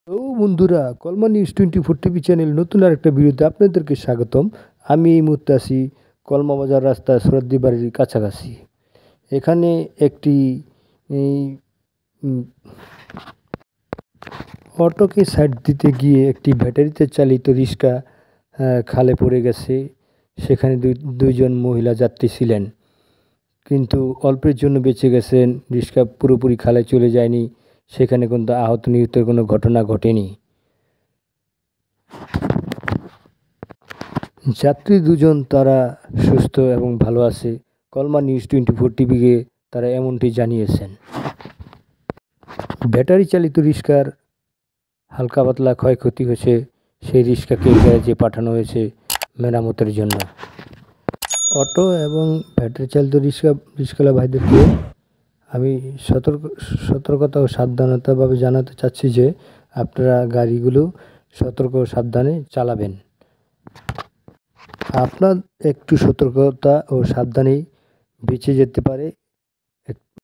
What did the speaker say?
বন্ধুরা, কলমা news 24 TV channel নতুন আরেকটা ভিডিওতে আপনাদেরকে স্বাগতম। আমি এই মুহূর্তে আছি কলমা বাজার রাস্তা সরদ্দি বাড়ির কাছাকাছি। এখানে একটি এই, উম, অটোকে সাইড দিতে গিয়ে একটি ব্যাটারিতে চালিত রিক্সা খালে পড়ে গেছে। সেখানে দুইজন মহিলা যাত্রী ছিলেন, কিন্তু অল্পের জন্য বেঁচে গেছেন। রিক্সা পুরোপুরি খালে চলে যায়নি, সেখানে কিন্তু আহত নিহতের কোনো ঘটনা ঘটেনি। যাত্রী দুজন তারা সুস্থ এবং ভালো আছে। কলমা নিউজ 24 টিভিকে তারা এমনটি জানিয়েছেন। ব্যাটারি চালিত রিক্সার হালকা পাতলা ক্ষয়ক্ষতি হয়েছে, সেই রিক্সাকে গ্যারেজে পাঠানো হয়েছে মেরামতের জন্য। অটো এবং ব্যাটারি চালিত রিক্সাওয়ালা ভাইদেরকে আমি সতর্কতা ও সাবধানতাভাবে জানাতে চাচ্ছি যে আপনারা গাড়িগুলো সতর্ক ও সাবধানে চালাবেন। আপনার একটু সতর্কতা ও সাবধানেই বেঁচে যেতে পারে